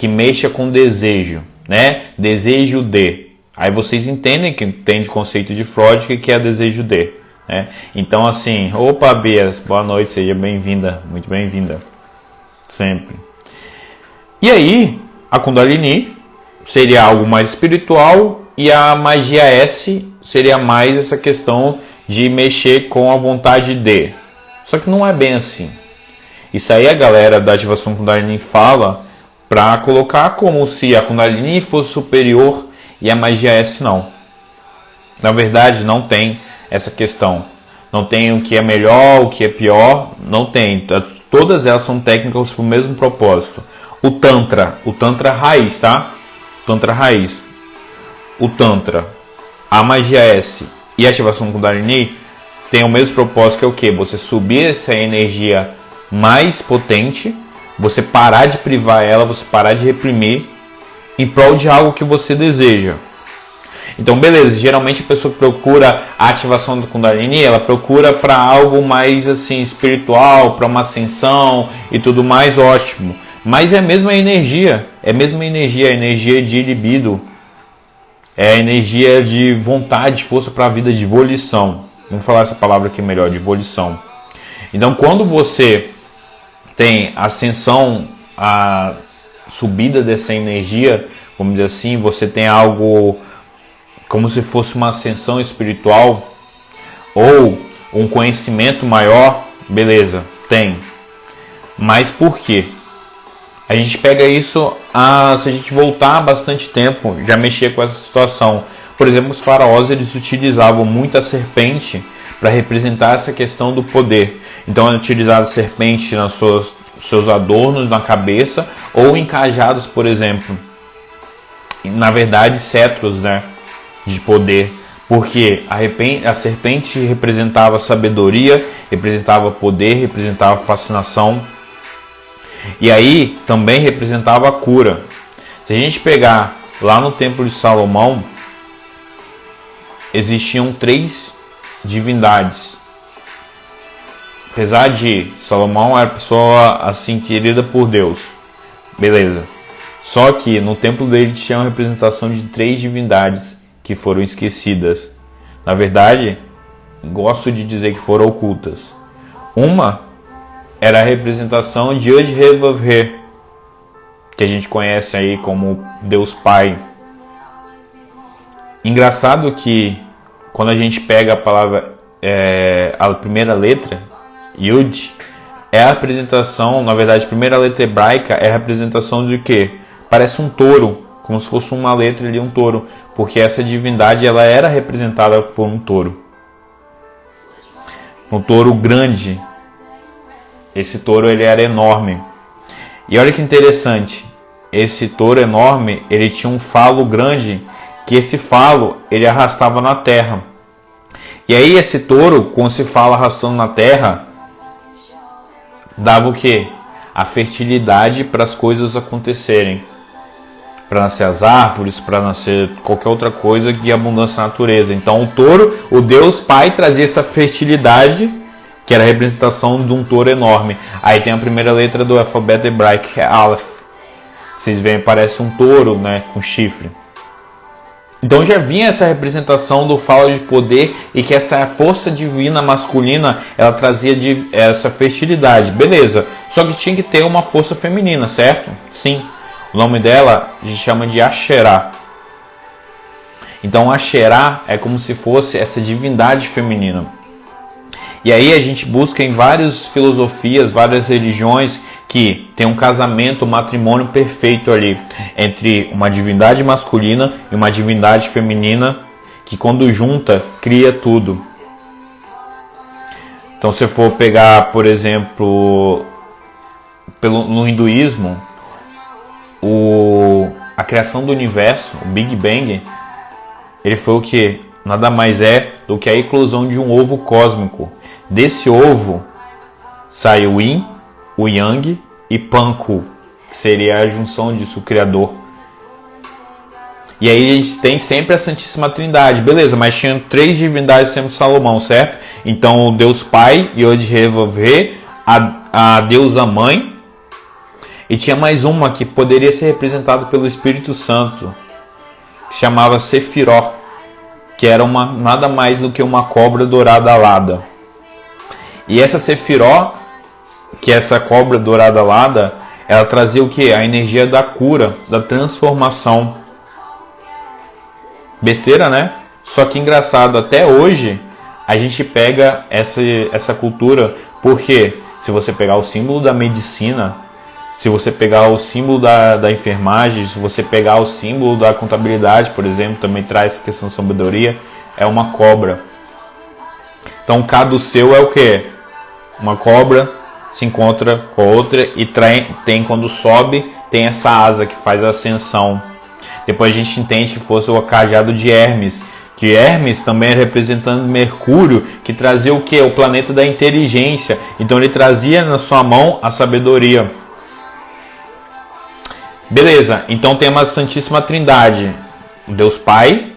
que mexa com desejo, né? Desejo de. Aí vocês entendem que tem de conceito de Freud que é desejo de, né? Então assim, opa, Bias, boa noite, seja bem-vinda, muito bem-vinda, sempre. E aí, a Kundalini seria algo mais espiritual e a magia S seria mais essa questão de mexer com a vontade de. Só que não é bem assim. Isso aí a galera da ativação Kundalini fala para colocar como se a Kundalini fosse superior e a magia S não. Na verdade, não tem essa questão. Não tem o que é melhor, o que é pior, não tem. Todas elas são técnicas para o mesmo propósito. O Tantra raiz, tá? Tantra raiz. O Tantra, a magia S e a ativação Kundalini tem o mesmo propósito que é o quê? Você subir essa energia mais potente, você parar de privar ela, você parar de reprimir em prol de algo que você deseja. Então, beleza, geralmente a pessoa que procura a ativação do Kundalini, ela procura para algo mais assim espiritual, para uma ascensão e tudo mais, ótimo. Mas é a mesma energia, a energia de libido, é a energia de vontade, força para a vida, de volição. Vamos falar essa palavra aqui melhor, de volição. Então, quando você tem a ascensão, a subida dessa energia, vamos dizer assim, você tem algo como se fosse uma ascensão espiritual ou um conhecimento maior, beleza, tem. Mas por quê? A gente pega isso, se a gente voltar bastante tempo, já mexia com essa situação. Por exemplo, os faraós, eles utilizavam muito a serpente para representar essa questão do poder. Então, eles utilizavam a serpente nos seus adornos na cabeça ou em cajados, por exemplo. Na verdade, cetros, né, de poder. Porque a serpente representava sabedoria, representava poder, representava fascinação. E aí também representava a cura. Se a gente pegar lá no Templo de Salomão, existiam 3 divindades. Apesar de Salomão era pessoa assim querida por Deus, beleza. Só que no templo dele tinha uma representação de 3 divindades que foram esquecidas. Na verdade, gosto de dizer que foram ocultas. Uma era a representação de Yod-Heh-Vav-Heh, que a gente conhece aí como Deus Pai. Engraçado que quando a gente pega a palavra, a primeira letra, Yud, é a representação, na verdade a primeira letra hebraica é a representação de quê? Parece um touro, como se fosse uma letra ali, um touro, porque essa divindade ela era representada por um touro. Um touro grande. Esse touro ele era enorme. E olha que interessante, esse touro enorme, ele tinha um falo grande, que esse falo ele arrastava na terra. E aí esse touro, com esse falo arrastando na terra, dava o quê? A fertilidade para as coisas acontecerem. Para nascer as árvores, para nascer qualquer outra coisa que abundância na natureza. Então o touro, o Deus Pai, trazia essa fertilidade, que era a representação de um touro enorme. Aí tem a primeira letra do alfabeto hebraico, que é Aleph. Vocês veem, parece um touro, né, com chifre. Então já vinha essa representação do falo de poder e que essa força divina masculina, ela trazia essa fertilidade. Beleza, só que tinha que ter uma força feminina, certo? Sim. O nome dela a gente chama de Asherah. Então Asherah é como se fosse essa divindade feminina. E aí a gente busca em várias filosofias, várias religiões que tem um casamento, um matrimônio perfeito ali entre uma divindade masculina e uma divindade feminina que quando junta cria tudo. Então se for pegar, por exemplo, no hinduísmo, a criação do universo, o Big Bang, ele foi o que? Nada mais é do que a eclosão de um ovo cósmico. Desse ovo saiu o Yin, o Yang e Panku, que seria a junção disso, o Criador. E aí a gente tem sempre a Santíssima Trindade, beleza, mas tinha 3 divindades sempre Salomão, certo? Então o Deus Pai, Yod-Heh-Vav-Heh, a deusa Mãe, E tinha mais uma que poderia ser representada pelo Espírito Santo, que chamava Sefiró, que era nada mais do que uma cobra dourada alada. E essa Sefiró, que é essa cobra dourada alada, ela trazia o que? A energia da cura, da transformação. Besteira, né? Só que engraçado, até hoje a gente pega essa cultura, porque se você pegar o símbolo da medicina, se você pegar o símbolo da enfermagem, se você pegar o símbolo da contabilidade, por exemplo, também traz essa questão de sabedoria, é uma cobra. Então, caduceu é o quê? Uma cobra se encontra com a outra e tem, quando sobe, tem essa asa que faz a ascensão. Depois a gente entende que fosse o cajado de Hermes, que Hermes também é representando Mercúrio, que trazia o quê? O planeta da inteligência. Então ele trazia na sua mão a sabedoria. Beleza, então temos a Santíssima Trindade, o Deus Pai,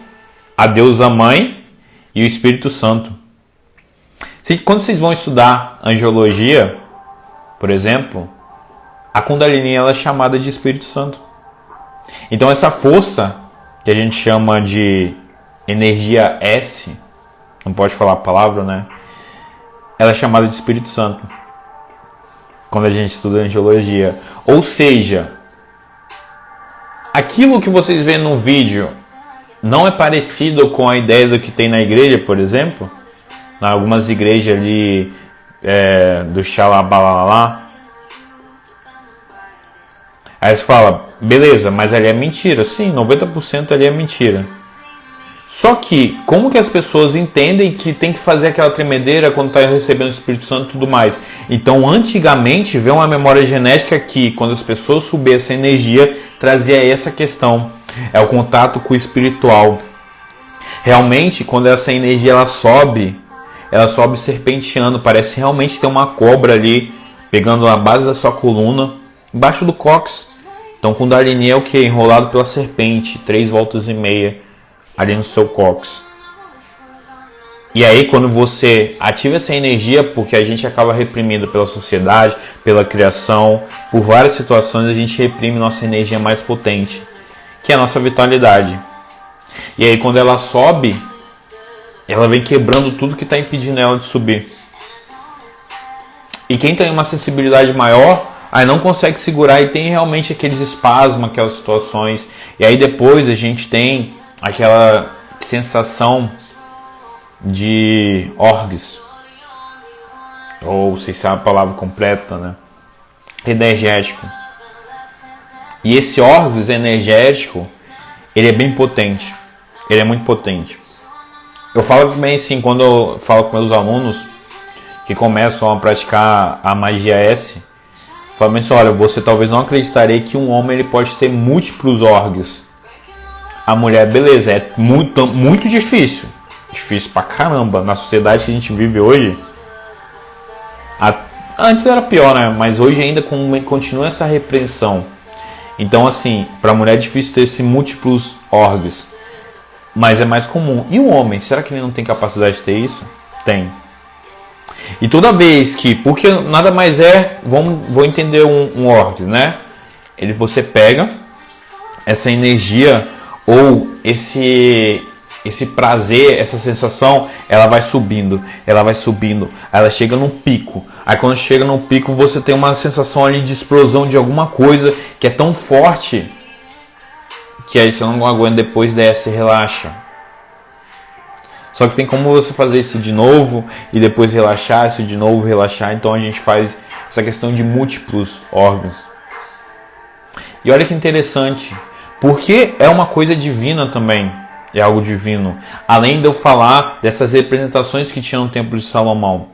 a Deusa Mãe e o Espírito Santo. Quando vocês vão estudar angiologia, por exemplo, a Kundalini ela é chamada de Espírito Santo. Então essa força, que a gente chama de energia S, não pode falar a palavra, né? Ela é chamada de Espírito Santo, quando a gente estuda angiologia. Ou seja, aquilo que vocês veem no vídeo não é parecido com a ideia do que tem na igreja, por exemplo? Em algumas igrejas ali do Xalabalalá. Aí você fala, beleza, mas ali é mentira. Sim, 90% ali é mentira. Só que, como que as pessoas entendem que tem que fazer aquela tremedeira quando está recebendo o Espírito Santo e tudo mais? Então, antigamente, veio uma memória genética que, quando as pessoas subiam essa energia, trazia essa questão. É o contato com o espiritual. Realmente, quando essa energia ela sobe serpenteando, parece realmente ter uma cobra ali, pegando a base da sua coluna, embaixo do cóccix. Então, Kundalini é o que? Enrolado pela serpente, 3,5 voltas ali no seu cóccix. E aí, quando você ativa essa energia, porque a gente acaba reprimindo pela sociedade, pela criação, por várias situações, a gente reprime nossa energia mais potente, que é a nossa vitalidade. E aí, quando ela sobe, ela vem quebrando tudo que está impedindo ela de subir. E quem tem uma sensibilidade maior, aí não consegue segurar e tem realmente aqueles espasmos, aquelas situações. E aí depois a gente tem aquela sensação de orgs, ou se é a palavra completa, né? Energético. E esse orgs energético, ele é bem potente. Ele é muito potente. Eu falo também assim, quando eu falo com meus alunos que começam a praticar a magia S, falo assim, olha, você talvez não acreditaria que um homem ele pode ter múltiplos orgs. A mulher, beleza, é muito, muito difícil. Difícil pra caramba. Na sociedade que a gente vive hoje, antes era pior, né? Mas hoje ainda continua essa repreensão. Então, assim, pra mulher é difícil ter esses múltiplos orgs. Mas é mais comum. E o homem, será que ele não tem capacidade de ter isso? Tem. E toda vez que, porque nada mais é, vou entender um org, né? Você pega essa energia ou esse prazer, essa sensação, ela vai subindo, ela chega num pico. Aí quando chega num pico, você tem uma sensação ali de explosão de alguma coisa que é tão forte que aí você não aguenta, depois dessa, relaxa. Só que tem como você fazer isso de novo e depois relaxar, isso de novo, relaxar. Então a gente faz essa questão de múltiplos órgãos. E olha que interessante, porque é uma coisa divina também, é algo divino. Além de eu falar dessas representações que tinha no Templo de Salomão.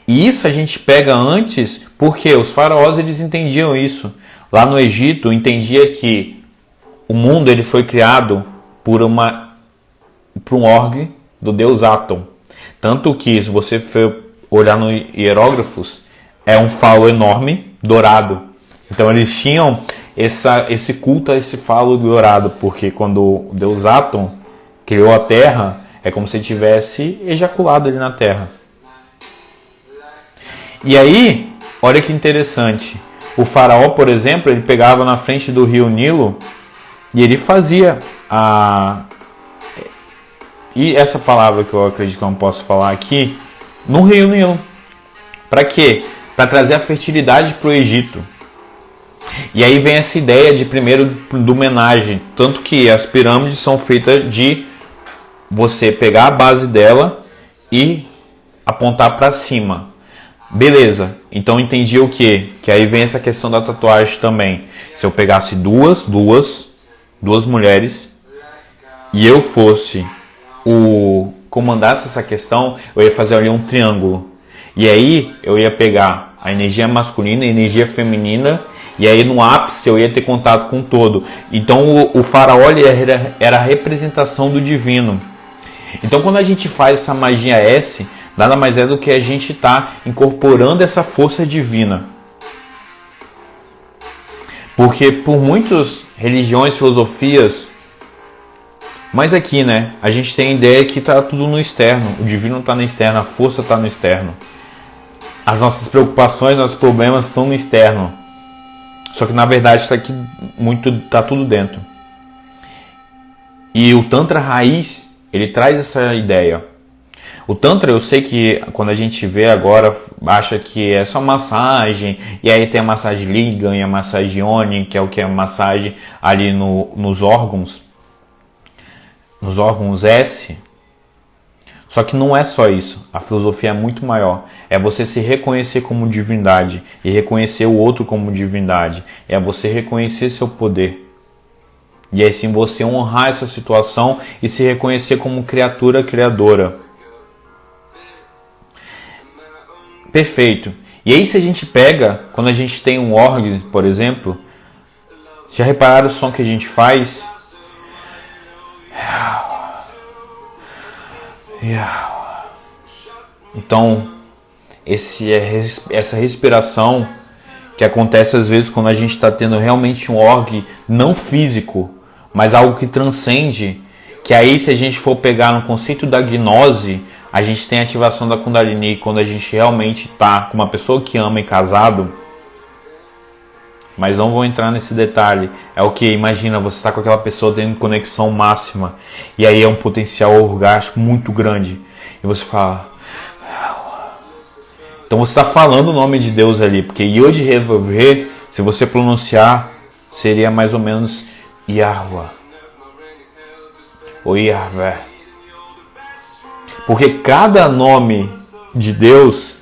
E isso a gente pega antes, porque os faraós eles entendiam isso. Lá no Egito, entendia que o mundo ele foi criado por um org do deus Atom. Tanto que, se você for olhar no hierógrafos, é um falo enorme, dourado. Então eles tinham esse culto a esse falo dourado, porque quando o deus Atom criou a Terra, é como se ele tivesse ejaculado ali na Terra. E aí, olha que interessante, O faraó, por exemplo, ele pegava na frente do rio Nilo e ele fazia E essa palavra que eu acredito que eu não posso falar aqui, no rio Nilo. Para quê? Para trazer a fertilidade para o Egito. E aí vem essa ideia de primeiro do homenagem, tanto que as pirâmides são feitas de você pegar a base dela e apontar para cima. Beleza, então entendi o quê? Que aí vem essa questão da tatuagem também. Se eu pegasse duas mulheres e eu fosse comandasse essa questão, eu ia fazer ali um triângulo. E aí eu ia pegar a energia masculina e a energia feminina, e aí no ápice eu ia ter contato com o todo. Então o faraó era a representação do divino. Então quando a gente faz essa magia S, nada mais é do que a gente está incorporando essa força divina. Porque por muitas religiões, filosofias, mas aqui, né, a gente tem a ideia que está tudo no externo. O divino está no externo, a força está no externo. As nossas preocupações, nossos problemas estão no externo. Só que na verdade está tudo dentro. E o Tantra raiz, ele traz essa ideia. O Tantra, eu sei que quando a gente vê agora, acha que é só massagem, e aí tem a massagem Lingam e a massagem Yoni, que é o que é a massagem ali nos órgãos S. Só que não é só isso. A filosofia é muito maior. É você se reconhecer como divindade e reconhecer o outro como divindade. É você reconhecer seu poder. E aí sim você honrar essa situação e se reconhecer como criatura criadora. Perfeito. E aí se a gente pega, quando a gente tem um órgão, por exemplo, já repararam o som que a gente faz? Então, essa respiração que acontece às vezes quando a gente está tendo realmente um órgão não físico, mas algo que transcende, que aí se a gente for pegar no conceito da gnose, a gente tem a ativação da Kundalini quando a gente realmente está com uma pessoa que ama e casado. Mas não vou entrar nesse detalhe. É o que? Imagina, você está com aquela pessoa tendo conexão máxima. E aí é um potencial orgásmico muito grande. E você fala... Então você está falando o nome de Deus ali. Porque Yod He Vav He, se você pronunciar, seria mais ou menos Yahweh. Ou Yahvé. Porque cada nome de Deus...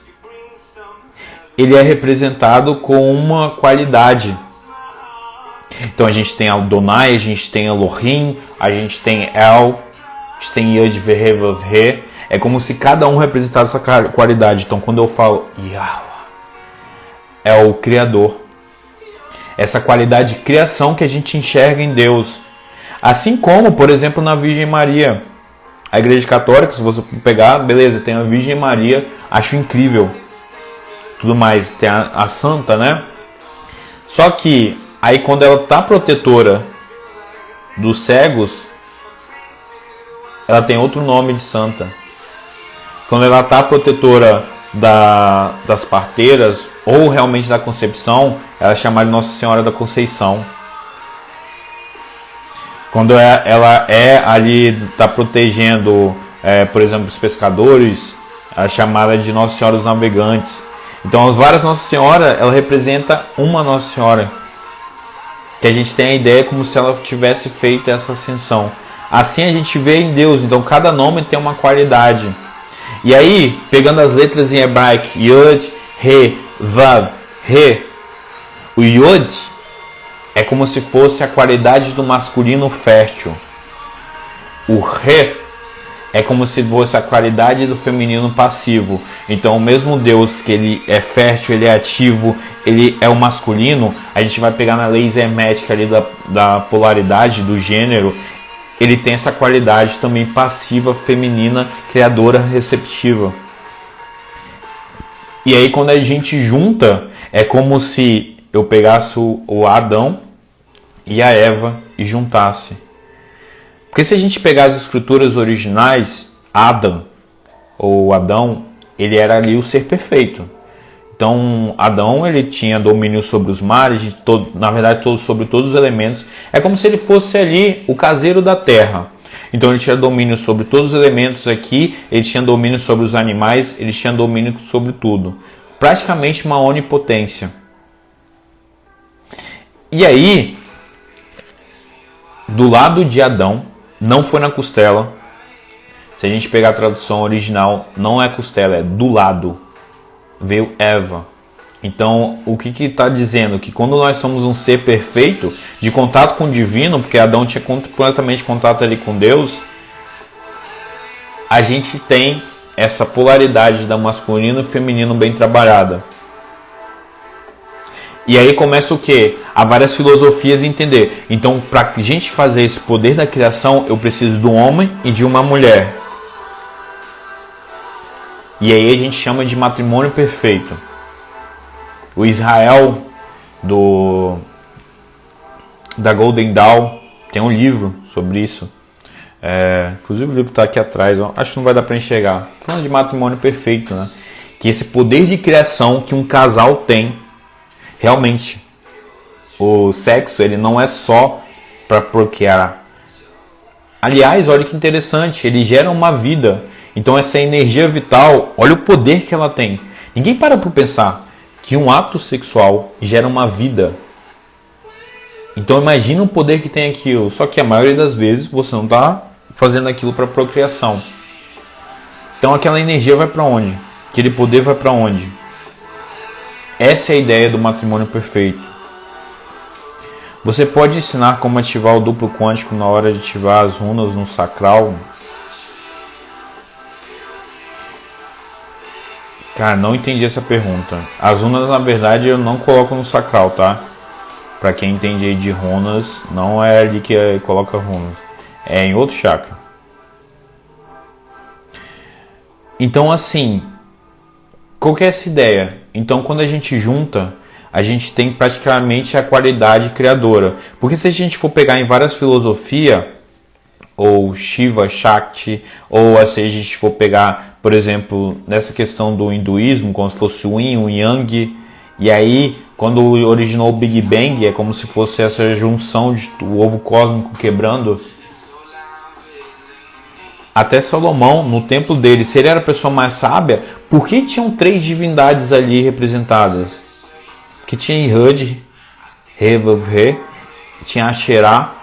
ele é representado com uma qualidade. Então a gente tem Adonai, a gente tem Elohim, a gente tem El, a gente tem Yod He Vav He. É como se cada um representasse essa qualidade. Então quando eu falo Yahweh, é o Criador. Essa qualidade de criação que a gente enxerga em Deus. Assim como, por exemplo, na Virgem Maria. A Igreja Católica, se você pegar, beleza, tem a Virgem Maria, acho incrível. Tudo mais, tem a santa, né? Só que aí quando ela tá protetora dos cegos, ela tem outro nome de santa. Quando ela tá protetora das parteiras ou realmente da concepção, ela é chamada de Nossa Senhora da Conceição. Quando ela ali tá protegendo, por exemplo, os pescadores, ela é chamada de Nossa Senhora dos Navegantes. Então as várias Nossa Senhora, ela representa uma Nossa Senhora. Que a gente tem a ideia como se ela tivesse feito essa ascensão. Assim a gente vê em Deus. Então cada nome tem uma qualidade. E aí, pegando as letras em hebraico, Yod, He, Vav, He. O Yod é como se fosse a qualidade do masculino fértil. O He é como se fosse a qualidade do feminino passivo. Então, o mesmo Deus que ele é fértil, ele é ativo, ele é o masculino, a gente vai pegar na lei hermética ali da polaridade, do gênero, ele tem essa qualidade também passiva, feminina, criadora, receptiva. E aí, quando a gente junta, é como se eu pegasse o Adão e a Eva e juntasse. Porque se a gente pegar as escrituras originais, Adão, ou Adão, ele era ali o ser perfeito. Então, Adão, ele tinha domínio sobre os mares, na verdade, sobre todos os elementos. É como se ele fosse ali o caseiro da terra. Então, ele tinha domínio sobre todos os elementos aqui, ele tinha domínio sobre os animais, ele tinha domínio sobre tudo. Praticamente uma onipotência. E aí, do lado de Adão, não foi na costela. Se a gente pegar a tradução original, não é costela, é do lado. Veio Eva. Então, o que está dizendo? Que quando nós somos um ser perfeito, de contato com o divino, porque Adão tinha completamente contato ali com Deus, a gente tem essa polaridade da masculino e feminino bem trabalhada. E aí começa o quê? Há várias filosofias a entender. Então, para a gente fazer esse poder da criação, eu preciso de um homem e de uma mulher. E aí a gente chama de matrimônio perfeito. O Israel da Golden Dawn tem um livro sobre isso. Inclusive o livro está aqui atrás. Acho que não vai dar para enxergar. Falando de matrimônio perfeito, né? Que esse poder de criação que um casal tem, realmente, o sexo ele não é só para procriar. Aliás, olha que interessante, ele gera uma vida. Então essa energia vital, olha o poder que ela tem. Ninguém para pensar que um ato sexual gera uma vida. Então imagina o poder que tem aquilo. Só que a maioria das vezes você não está fazendo aquilo para procriação. Então aquela energia vai para onde? Aquele poder vai para onde? Essa é a ideia do matrimônio perfeito. Você pode ensinar como ativar o duplo quântico na hora de ativar as runas no sacral? Cara, não entendi essa pergunta. As runas, na verdade, eu não coloco no sacral, tá? Pra quem entende aí de runas, não é ali que coloca runas. É em outro chakra. Então, assim, qual que é essa ideia? Então, quando a gente junta, a gente tem praticamente a qualidade criadora. Porque se a gente for pegar em várias filosofias, ou Shiva, Shakti, ou se a gente for pegar, por exemplo, nessa questão do hinduísmo, como se fosse o Yin, o Yang, e aí, quando originou o Big Bang, é como se fosse essa junção do ovo cósmico quebrando. Até Salomão, no templo dele, se ele era a pessoa mais sábia, por que tinham 3 divindades ali representadas? Que tinha Ihud, Re, tinha Asherah,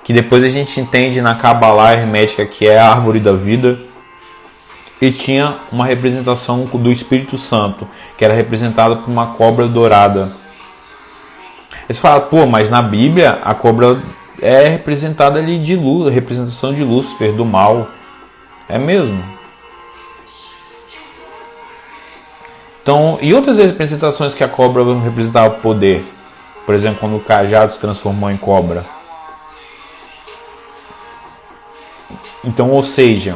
que depois a gente entende na Kabbalah hermética que é a árvore da vida, e tinha uma representação do Espírito Santo, que era representada por uma cobra dourada. Eles falam, pô, mas na Bíblia a cobra é representada ali de luz, representação de Lúcifer, do mal. É mesmo? Então, e outras representações que a cobra representava o poder? Por exemplo, quando o cajado se transformou em cobra. Então, ou seja,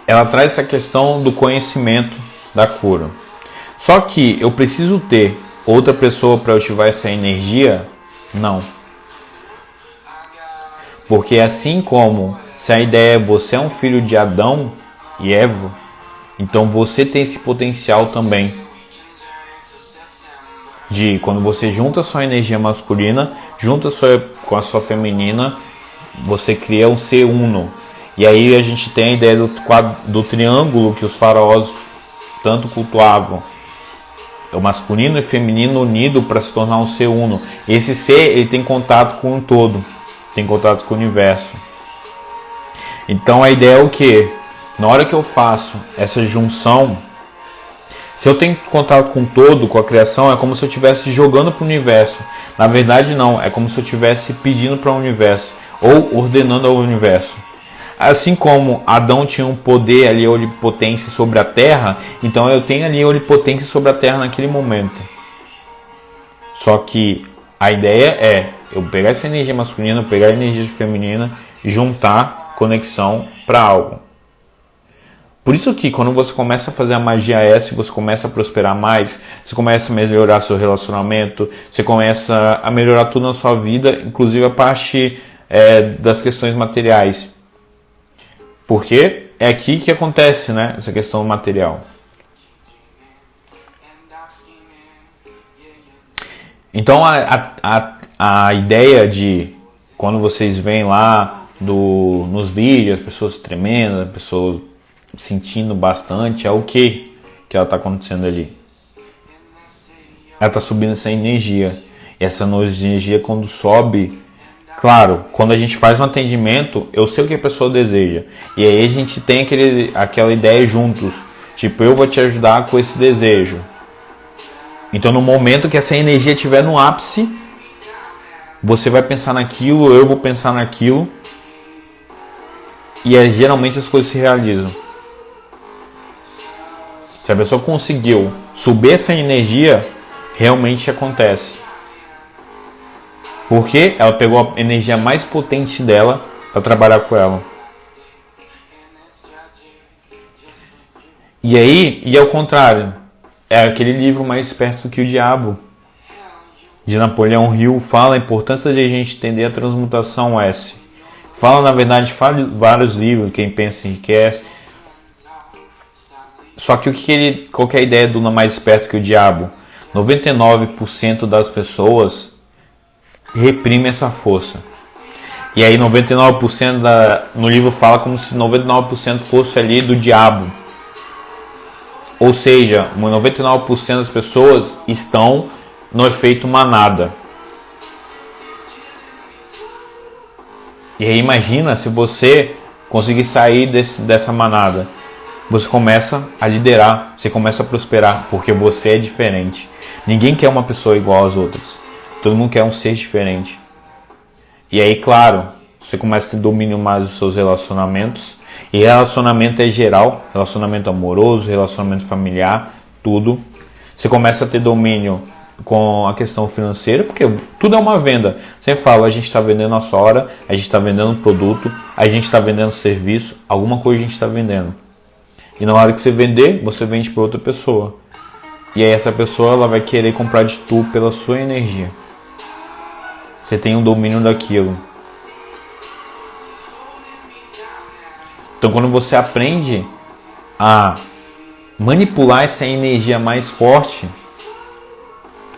ela traz essa questão do conhecimento da cura. Só que eu preciso ter outra pessoa para ativar essa energia? Não. Porque assim como se a ideia é você é um filho de Adão e Eva, então você tem esse potencial também de quando você junta a sua energia masculina, junta com a sua feminina, você cria um ser uno. E aí a gente tem a ideia do triângulo que os faraós tanto cultuavam. O masculino e feminino unido para se tornar um ser uno. Esse ser ele tem contato com o todo, tem contato com o universo. Então a ideia é o que? Na hora que eu faço essa junção, se eu tenho contato com o todo, com a criação, é como se eu estivesse jogando para o universo. Na verdade não, é como se eu estivesse pedindo para o universo, ou ordenando ao universo. Assim como Adão tinha um poder ali, onipotência sobre a terra, então eu tenho ali onipotência sobre a terra naquele momento. Só que a ideia é eu pegar essa energia masculina, pegar a energia feminina, juntar conexão para algo. Por isso que quando você começa a fazer a magia S, você começa a prosperar mais, você começa a melhorar seu relacionamento, você começa a melhorar tudo na sua vida, inclusive a parte das questões materiais. Porque é aqui que acontece, né, essa questão material. Então a ideia de quando vocês veem lá nos vídeos, as pessoas tremendo, as pessoas sentindo bastante, é o que ela está acontecendo ali? Ela está subindo essa energia. E essa energia quando sobe, claro, quando a gente faz um atendimento, eu sei o que a pessoa deseja. E aí a gente tem aquela ideia juntos. Tipo, eu vou te ajudar com esse desejo. Então no momento que essa energia estiver no ápice, você vai pensar naquilo, eu vou pensar naquilo. E geralmente as coisas se realizam. Se a pessoa conseguiu subir essa energia, realmente acontece. Porque ela pegou a energia mais potente dela para trabalhar com ela. E aí, e ao contrário, é aquele livro Mais Esperto que o Diabo, de Napoleão Hill, fala a importância de a gente entender a transmutação S. Fala, na verdade, vários livros, Quem Pensa Enriquece. Só que qual que é a ideia do Mais Esperto que o Diabo? 99% das pessoas reprime essa força. E aí 99% no livro fala como se 99% fosse ali do diabo. Ou seja, 99% das pessoas estão no efeito manada. E aí imagina se você conseguir sair dessa manada. Você começa a liderar, você começa a prosperar, porque você é diferente. Ninguém quer uma pessoa igual às outras. Todo mundo quer um ser diferente. E aí, claro, você começa a ter domínio mais dos seus relacionamentos. E relacionamento é geral, relacionamento amoroso, relacionamento familiar, tudo. Você começa a ter domínio com a questão financeira, porque tudo é uma venda. Você fala, a gente está vendendo nossa hora, a gente está vendendo um produto, a gente está vendendo serviço, alguma coisa a gente está vendendo. E na hora que você vender, você vende para outra pessoa. E aí essa pessoa ela vai querer comprar de tu pela sua energia. Você tem um domínio daquilo. Então quando você aprende a manipular essa energia mais forte,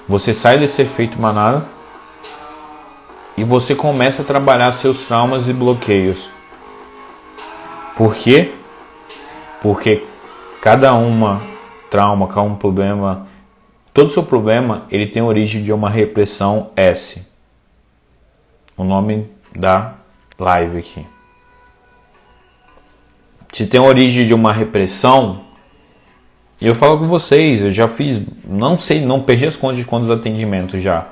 você sai desse efeito manada e você começa a trabalhar seus traumas e bloqueios. Por quê? Porque cada trauma, cada problema, todo seu problema, ele tem origem de uma repressão S. O nome da live aqui. Se tem origem de uma repressão, eu falo com vocês, eu já fiz, não perdi as contas de quantos atendimentos já.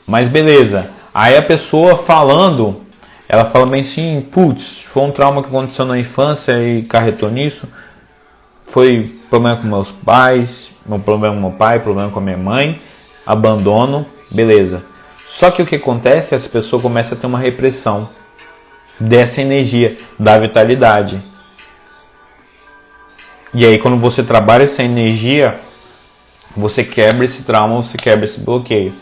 Mas beleza, aí a pessoa falando, ela fala bem assim, putz, foi um trauma que aconteceu na infância e carretou nisso. Foi problema com meus pais, problema com meu pai, problema com a minha mãe, abandono, beleza. Só que o que acontece é que essa pessoa começa a ter uma repressão dessa energia, da vitalidade. E aí quando você trabalha essa energia, você quebra esse trauma, você quebra esse bloqueio.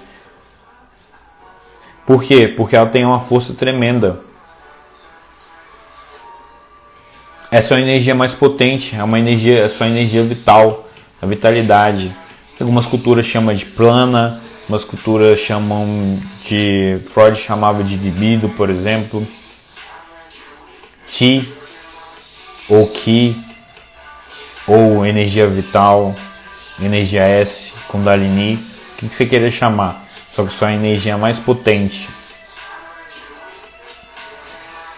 Por quê? Porque ela tem uma força tremenda. Essa é uma energia mais potente, é a sua energia vital, a vitalidade. Algumas culturas chamam de prana, algumas culturas chamam de... Freud chamava de libido, por exemplo. Chi, ou Ki, ou energia vital, energia S, Kundalini, o que você queira chamar. Só que só a energia mais potente.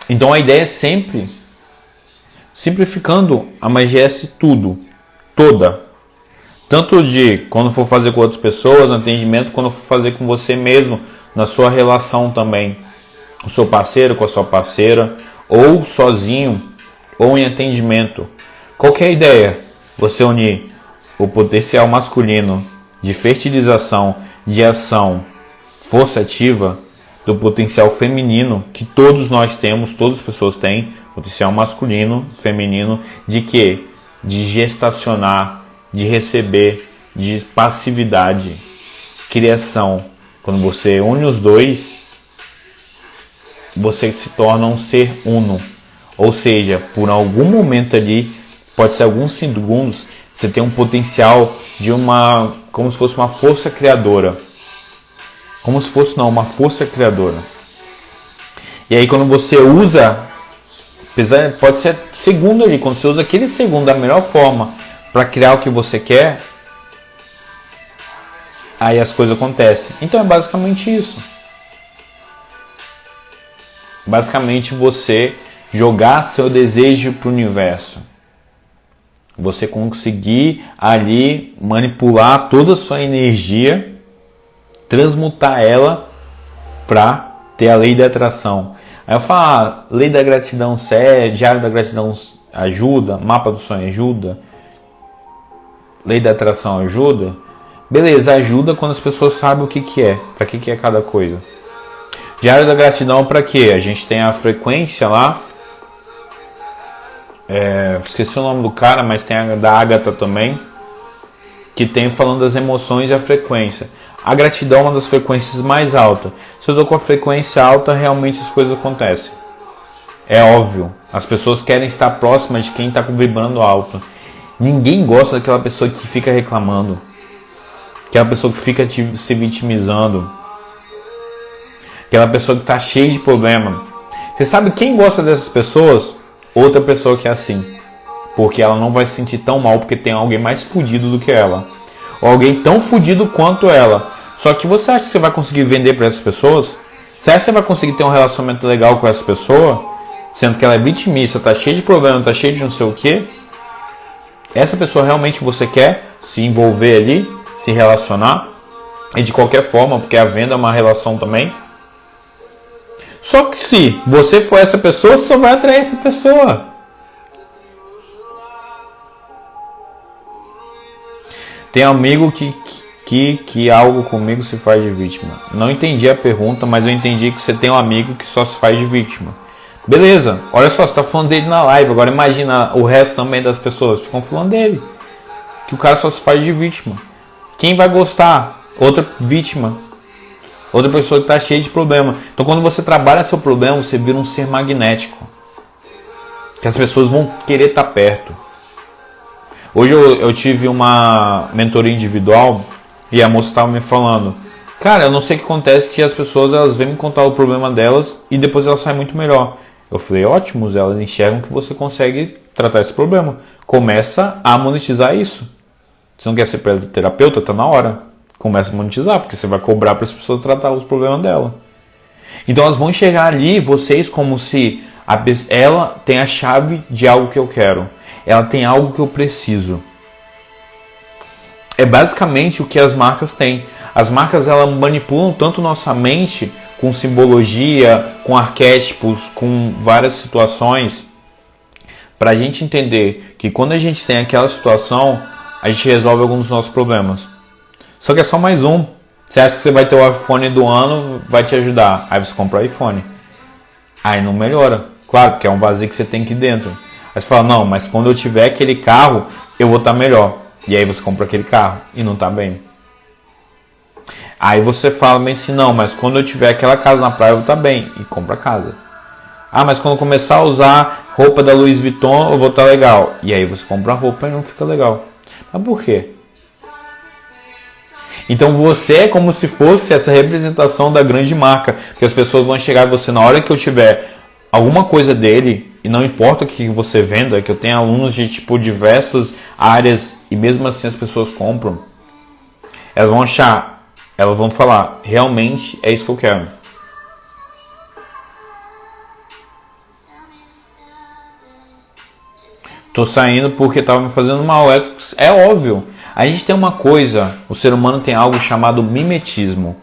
Então a ideia é sempre, simplificando a magia S tudo, toda. Tanto de quando for fazer com outras pessoas, no atendimento, quando for fazer com você mesmo, na sua relação também. Com o seu parceiro, com a sua parceira, ou sozinho, ou em atendimento. Qual que é a ideia? Você unir o potencial masculino de fertilização, de ação, força ativa, do potencial feminino, que todos nós temos, todas as pessoas têm, potencial masculino, feminino, de quê? De gestacionar, de receber, de passividade, criação. Quando você une os dois, você se torna um ser uno. Ou seja, por algum momento ali, pode ser alguns segundos, você tem um potencial de como se fosse uma força criadora. como se fosse uma força criadora. E aí quando você usa, pode ser segundo ali, quando você usa aquele segundo da melhor forma para criar o que você quer, aí as coisas acontecem. Então é basicamente isso. Basicamente você jogar seu desejo para o universo. Você conseguir ali manipular toda a sua energia, transmutar ela para ter a lei da atração. Aí eu falo, lei da gratidão diário da gratidão ajuda, mapa do sonho ajuda, lei da atração ajuda. Beleza, ajuda quando as pessoas sabem o que é, para que é cada coisa. Diário da gratidão para quê? A gente tem a frequência lá, esqueci o nome do cara, mas tem a da Agatha também, que tem falando das emoções e a frequência. A gratidão é uma das frequências mais altas. Se eu estou com a frequência alta, realmente as coisas acontecem. É óbvio, as pessoas querem estar próximas de quem está vibrando alto. Ninguém gosta daquela pessoa que fica reclamando, aquela pessoa que fica se vitimizando, aquela pessoa que está cheia de problema. Você sabe quem gosta dessas pessoas? Outra pessoa que é assim. Porque ela não vai se sentir tão mal porque tem alguém mais fudido do que ela. Ou alguém tão fudido quanto ela. Só que você acha que você vai conseguir vender para essas pessoas? Você acha que você vai conseguir ter um relacionamento legal com essa pessoa? Sendo que ela é vitimista, tá cheia de problema, tá cheia de não sei o que. Essa pessoa realmente você quer se envolver ali, se relacionar? E de qualquer forma, porque a venda é uma relação também. Só que se você for essa pessoa, você só vai atrair essa pessoa. Tem amigo que algo comigo se faz de vítima. Não entendi a pergunta, mas eu entendi que você tem um amigo que só se faz de vítima. Beleza, olha só, você está falando dele na live. Agora imagina o resto também das pessoas. Ficam falando dele. Que o cara só se faz de vítima. Quem vai gostar? Outra vítima. Outra pessoa que está cheia de problema. Então quando você trabalha seu problema, você vira um ser magnético. Que as pessoas vão querer estar perto. Hoje eu tive uma mentoria individual e a moça estava me falando, cara, eu não sei o que acontece, que as pessoas elas vêm me contar o problema delas e depois elas saem muito melhor. Eu falei, ótimos, elas enxergam que você consegue tratar esse problema. Começa a monetizar isso. Você não quer ser terapeuta? Tá na hora. Começa a monetizar, porque você vai cobrar para as pessoas tratar os problemas dela. Então elas vão enxergar ali vocês como se ela tem a chave de algo que eu quero. Ela tem algo que eu preciso. É basicamente o que as marcas têm. As marcas elas manipulam tanto nossa mente com simbologia, com arquétipos, com várias situações, para a gente entender que quando a gente tem aquela situação, a gente resolve alguns dos nossos problemas. Só que é só mais um. Você acha que você vai ter o iPhone do ano, vai te ajudar. Aí você compra o iPhone. Aí não melhora. Claro, porque é um vazio que você tem aqui dentro. Aí você fala, não, mas quando eu tiver aquele carro, eu vou estar melhor. E aí você compra aquele carro e não está bem. Aí você fala bem assim, não, mas quando eu tiver aquela casa na praia, eu vou estar bem. E compra a casa. Ah, mas quando eu começar a usar roupa da Louis Vuitton, eu vou estar legal. E aí você compra a roupa e não fica legal. Mas por quê? Então você é como se fosse essa representação da grande marca. Que as pessoas vão chegar a você na hora que eu tiver alguma coisa dele, e não importa o que você venda, que eu tenho alunos de tipo diversas áreas e mesmo assim as pessoas compram. Elas vão achar, elas vão falar, realmente é isso que eu quero. Tô saindo porque tava me fazendo mal. É óbvio. A gente tem uma coisa, o ser humano tem algo chamado mimetismo.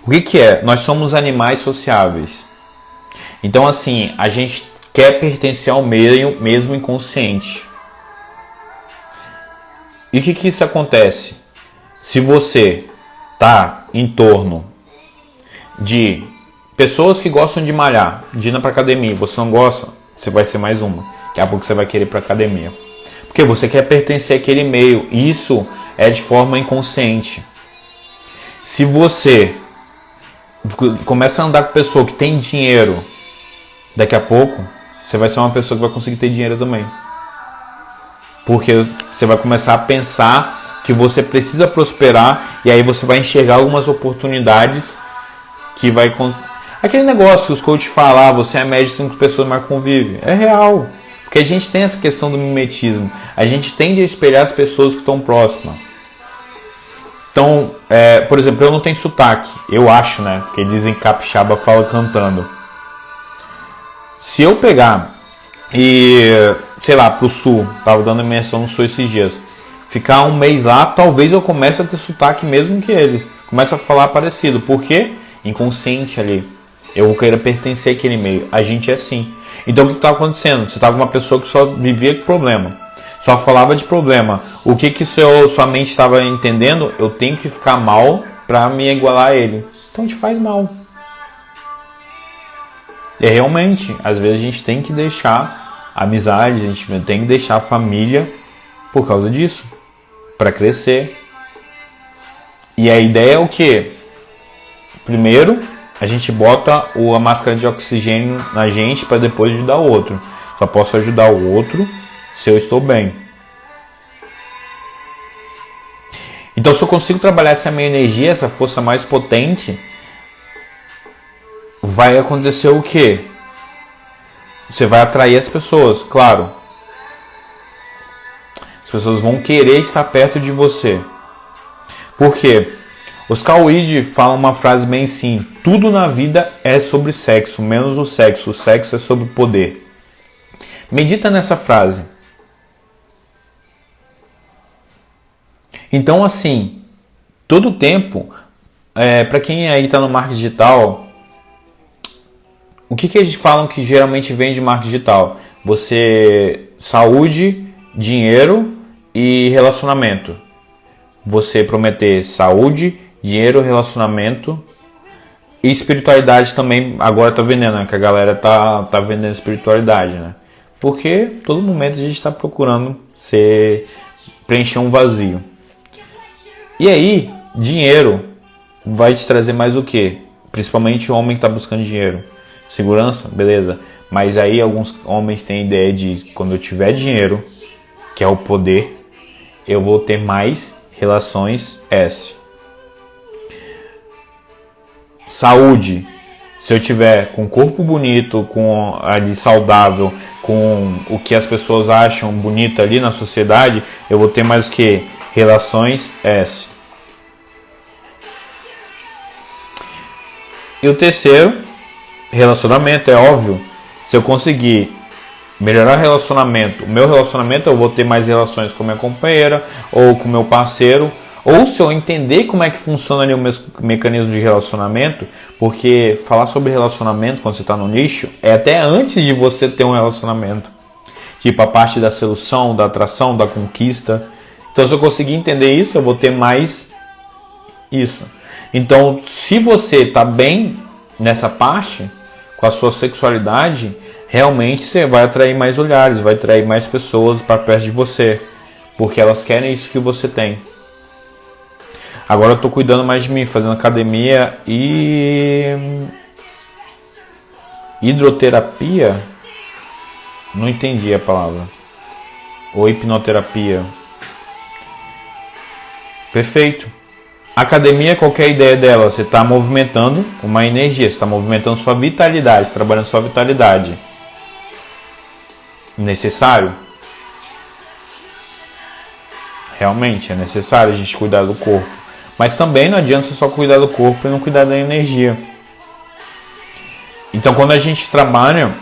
O que é? Nós somos animais sociáveis. Então assim, a gente quer pertencer ao meio, mesmo inconsciente. E o que isso acontece? Se você tá em torno de pessoas que gostam de malhar, de ir pra academia, você não gosta, você vai ser mais uma. Daqui a pouco você vai querer ir pra academia. Porque você quer pertencer àquele meio. Isso é de forma inconsciente. Se você começa a andar com pessoa que tem dinheiro, daqui a pouco você vai ser uma pessoa que vai conseguir ter dinheiro também. Porque você vai começar a pensar que você precisa prosperar, e aí você vai enxergar algumas oportunidades que vai... Aquele negócio que os coaches falam, você é a média de 5 pessoas mais convive. É real. Porque a gente tem essa questão do mimetismo. A gente tende a espelhar as pessoas que estão próximas. Então, por exemplo, eu não tenho sotaque. Eu acho, né? Porque dizem que capixaba fala cantando. Se eu pegar e, sei lá, pro sul, tava dando imersão no sul esses dias, ficar um mês lá, talvez eu comece a ter sotaque mesmo que eles. Comece a falar parecido. Por quê? Inconsciente ali. Eu vou querer pertencer àquele meio. A gente é assim. Então o que está acontecendo? Você estava com uma pessoa que só vivia com problema. Só falava de problema. O que sua mente estava entendendo? Eu tenho que ficar mal para me igualar a ele. Então te faz mal. E realmente, às vezes a gente tem que deixar a amizade, a gente tem que deixar a família por causa disso. Para crescer. E a ideia é o quê? Primeiro, a gente bota a máscara de oxigênio na gente para depois ajudar o outro. Só posso ajudar o outro se eu estou bem. Então, se eu consigo trabalhar essa minha energia, essa força mais potente, vai acontecer o quê? Você vai atrair as pessoas, claro. As pessoas vão querer estar perto de você. Por quê? Os Cauíde falam uma frase bem assim: tudo na vida é sobre sexo, menos o sexo. O sexo é sobre poder. Medita nessa frase. Então, assim, todo tempo, para quem aí está no marketing digital, o que eles falam que geralmente vem de marketing digital? Saúde, dinheiro e relacionamento. Você prometer saúde, dinheiro, relacionamento e espiritualidade também. Agora tá vendendo, né? Que a galera tá vendendo espiritualidade, né? Porque todo momento a gente está procurando preencher um vazio. E aí, dinheiro vai te trazer mais o quê? Principalmente o homem que está buscando dinheiro. Segurança, beleza. Mas aí alguns homens têm a ideia de quando eu tiver dinheiro, que é o poder, eu vou ter mais relações S. Saúde. Se eu tiver com corpo bonito, com ali saudável, com o que as pessoas acham bonito ali na sociedade, eu vou ter mais o que? Relações S. E o terceiro, relacionamento, é óbvio. Se eu conseguir melhorar o meu relacionamento, eu vou ter mais relações com minha companheira ou com meu parceiro. Ou se eu entender como é que funciona ali o meu mecanismo de relacionamento, porque falar sobre relacionamento quando você está no nicho é até antes de você ter um relacionamento. Tipo a parte da sedução, da atração, da conquista. Então se eu conseguir entender isso, eu vou ter mais isso. Então se você está bem nessa parte, com a sua sexualidade, realmente você vai atrair mais olhares, vai atrair mais pessoas para perto de você. Porque elas querem isso que você tem. Agora eu tô cuidando mais de mim, fazendo academia e hidroterapia. Não entendi a palavra. Ou hipnoterapia. Perfeito. Academia, qualquer ideia dela, você está movimentando uma energia, você está movimentando sua vitalidade, você trabalhando sua vitalidade. Necessário? Realmente é necessário a gente cuidar do corpo. Mas também não adianta você só cuidar do corpo e não cuidar da energia. Então quando a gente trabalha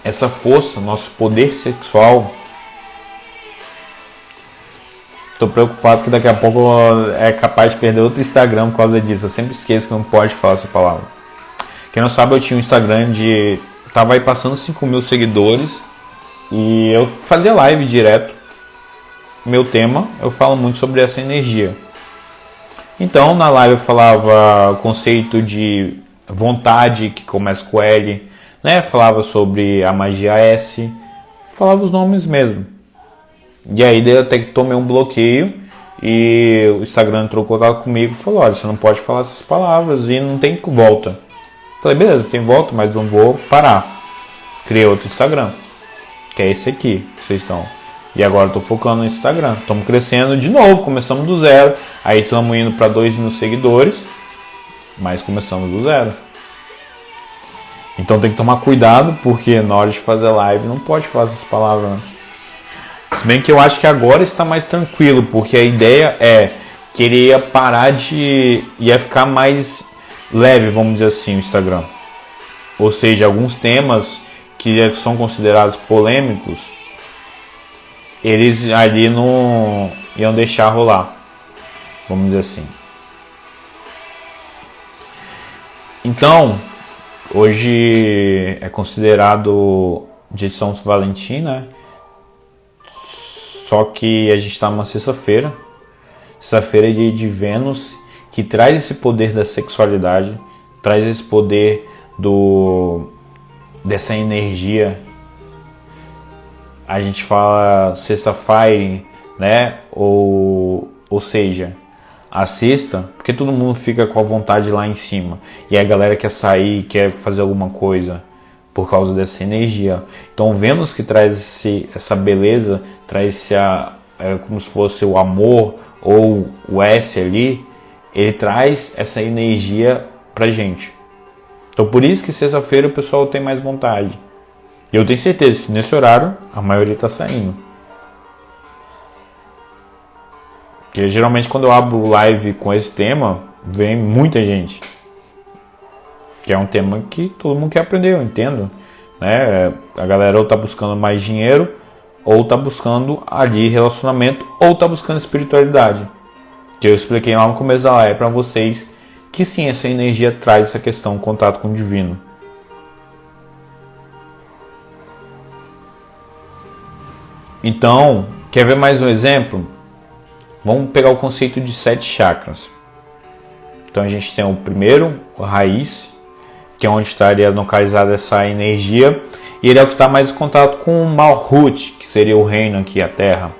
essa força, nosso poder sexual, estou preocupado que daqui a pouco é capaz de perder outro Instagram por causa disso. Eu sempre esqueço que não pode falar essa palavra. Quem não sabe, eu tinha um Instagram de... Tava aí passando 5 mil seguidores e eu fazia live direto. Meu tema, eu falo muito sobre essa energia. Então, na live eu falava o conceito de vontade, que começa com L, né? Falava sobre a magia S, falava os nomes mesmo. E aí até que tomei um bloqueio e o Instagram entrou em contato comigo e falou: olha, você não pode falar essas palavras e não tem volta. Falei, beleza, tem volta, mas não vou parar. Criei outro Instagram, que é esse aqui, vocês estão. E agora estou focando no Instagram. Estamos crescendo de novo, começamos do zero. Aí estamos indo para 2 mil seguidores, mas começamos do zero. Então tem que tomar cuidado, porque na hora de fazer live não pode falar essas palavras, né? Se bem que eu acho que agora está mais tranquilo, porque a ideia é que ele ia parar ia ficar mais leve, vamos dizer assim, o Instagram. Ou seja, alguns temas que são considerados polêmicos, eles ali não iam deixar rolar, vamos dizer assim. Então, hoje é considerado dia de São Valentim, né? Só que a gente está numa sexta-feira. Sexta-feira é dia de Vênus, que traz esse poder da sexualidade, traz esse poder dessa energia. A gente fala sexta-feira, né? Ou seja, a sexta, porque todo mundo fica com a vontade lá em cima. E a galera quer sair, quer fazer alguma coisa por causa dessa energia. Então Vênus que traz essa beleza, traz como se fosse o amor ou o S ali, ele traz essa energia pra gente. Então por isso que sexta-feira o pessoal tem mais vontade. E eu tenho certeza que nesse horário a maioria está saindo. Porque geralmente quando eu abro live com esse tema, vem muita gente. Que é um tema que todo mundo quer aprender, eu entendo. Né? A galera ou está buscando mais dinheiro, ou está buscando ali relacionamento, ou está buscando espiritualidade. Que eu expliquei lá no começo da live para vocês que sim, essa energia traz essa questão, contato com o divino. Então, quer ver mais um exemplo? Vamos pegar o conceito de 7 chakras. Então a gente tem o primeiro, a raiz, que é onde estaria localizada essa energia, e ele é o que está mais em contato com o Malhut, que seria o reino aqui, a terra.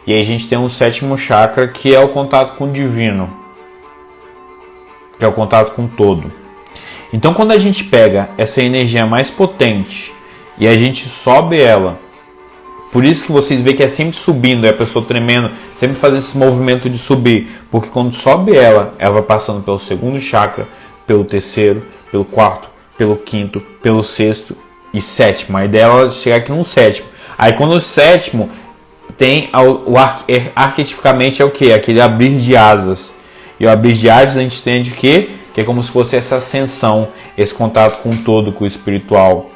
E aí a gente tem o 7º chakra, que é o contato com o divino, que é o contato com o todo. Então quando a gente pega essa energia mais potente e a gente sobe ela, por isso que vocês veem que é sempre subindo, é a pessoa tremendo, sempre fazendo esse movimento de subir, porque quando sobe ela vai passando pelo 2º chakra, pelo 3º, pelo 4º, pelo 5º, pelo 6º e 7º. A ideia é chegar aqui no 7º. Aí quando o 7º tem arquetipicamente é o que? Aquele abrir de asas. E o abrir de asas a gente entende o quê? Que é como se fosse essa ascensão, esse contato com o todo, com o espiritual.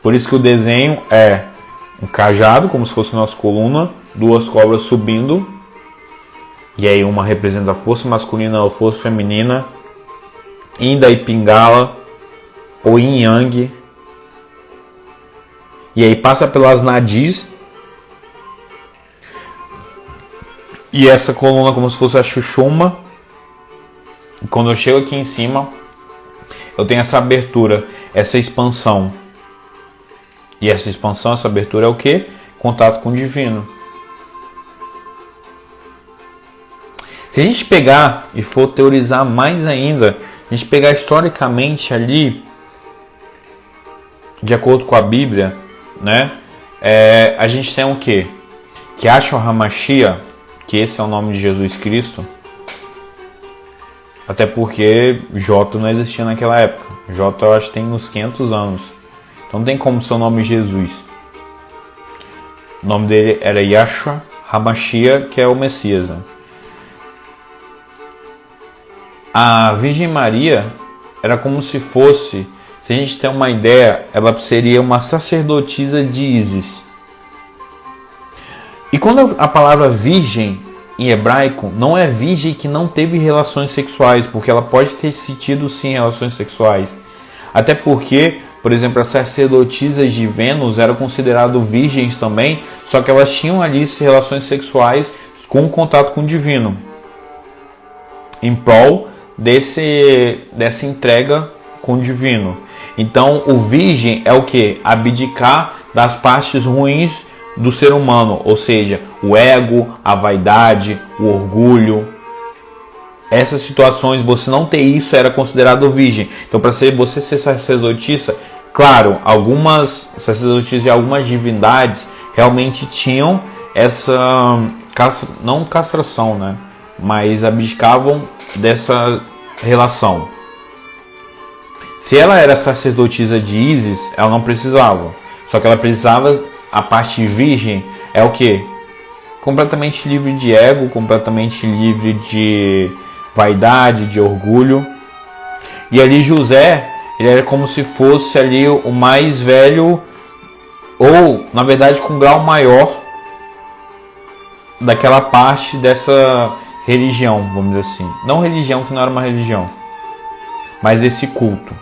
Por isso que o desenho é um cajado, como se fosse nossa coluna, 2 cobras subindo, e aí uma representa a força masculina ou força feminina, Inda e Pingala, ou Yin Yang, e aí passa pelas nadis, e essa coluna como se fosse a Chuchuma, e quando eu chego aqui em cima, eu tenho essa abertura, essa expansão. E essa expansão, essa abertura é o que? Contato com o divino. Se a gente pegar e for teorizar mais ainda, a gente pegar historicamente ali, de acordo com a Bíblia, né? A gente tem o que? Que Yahshua HaMashiach, que esse é o nome de Jesus Cristo, até porque J não existia naquela época. J eu acho que tem uns 500 anos. Então não tem como ser o nome Jesus. O nome dele era Yahshua HaMashiach, que é o Messias. Né? A Virgem Maria era como se fosse, se a gente tem uma ideia, ela seria uma sacerdotisa de Ísis. E quando a palavra virgem em hebraico não é virgem que não teve relações sexuais, porque ela pode ter tido sim relações sexuais. Até porque, por exemplo, as sacerdotisas de Vênus eram consideradas virgens também, só que elas tinham ali relações sexuais com contato com o divino, em prol dessa entrega com o divino. Então o virgem é o que? Abdicar das partes ruins do ser humano, ou seja, o ego, a vaidade, o orgulho. Essas situações, você não ter isso era considerado virgem. Então para você ser sacerdotisa, claro, algumas sacerdotisas e algumas divindades realmente tinham essa não castração, né? Mas abdicavam dessa relação. Se ela era sacerdotisa de Ísis, ela não precisava. Só que ela precisava, a parte virgem é o quê? Completamente livre de ego, completamente livre de vaidade, de orgulho. E ali José, ele era como se fosse ali o mais velho, ou na verdade com um grau maior daquela parte dessa religião, vamos dizer assim. Não religião, que não era uma religião, mas esse culto.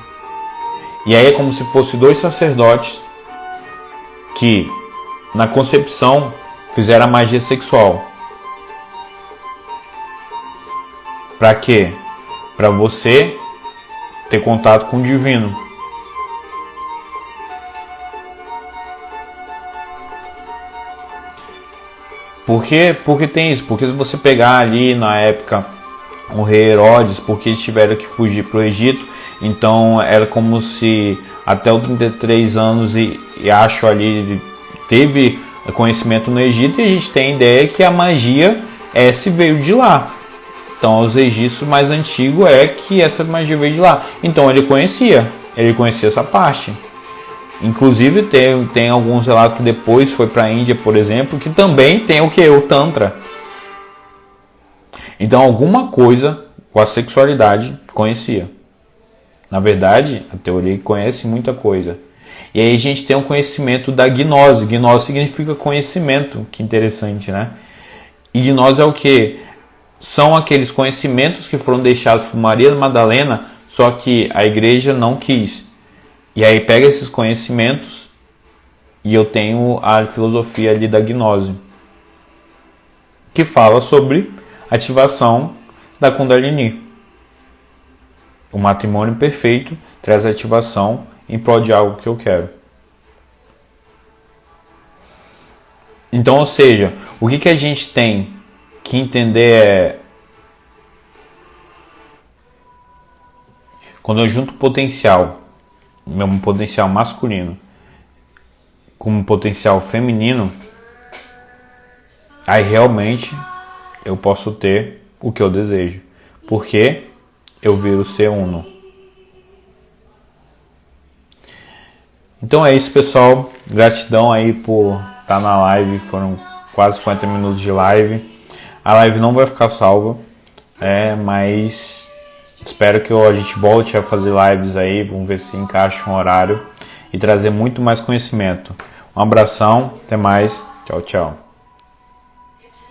E aí é como se fosse dois sacerdotes que na concepção fizeram a magia sexual. Para quê? Para você ter contato com o divino. Por que tem isso? Porque se você pegar ali na época o rei Herodes, porque eles tiveram que fugir para o Egito, então era como se até os 33 anos e acho ali ele teve conhecimento no Egito, e a gente tem a ideia que a magia se veio de lá. Então os egípcios mais antigos é que essa magia veio de lá. Então ele conhecia essa parte. Inclusive tem alguns relatos que depois foi para a Índia, por exemplo, que também tem o que? O Tantra. Então alguma coisa com a sexualidade conhecia. Na verdade, a teoria conhece muita coisa. E aí a gente tem um conhecimento da gnose. Gnose significa conhecimento. Que interessante, né? E gnose é o que? São aqueles conhecimentos que foram deixados por Maria Madalena, só que a igreja não quis. E aí pega esses conhecimentos e eu tenho a filosofia ali da gnose, que fala sobre ativação da Kundalini. O matrimônio perfeito traz ativação em prol de algo que eu quero. Então, ou seja, o que a gente tem que entender é, quando eu junto potencial, um potencial masculino com um potencial feminino, aí realmente eu posso ter o que eu desejo, porque eu viro ser uno. Então é isso, pessoal. Gratidão aí por estar na live. Foram quase 50 minutos de live. A live não vai ficar salva, mas espero que a gente volte a fazer lives aí. Vamos ver se encaixa um horário e trazer muito mais conhecimento. Um abração, até mais. Tchau, tchau.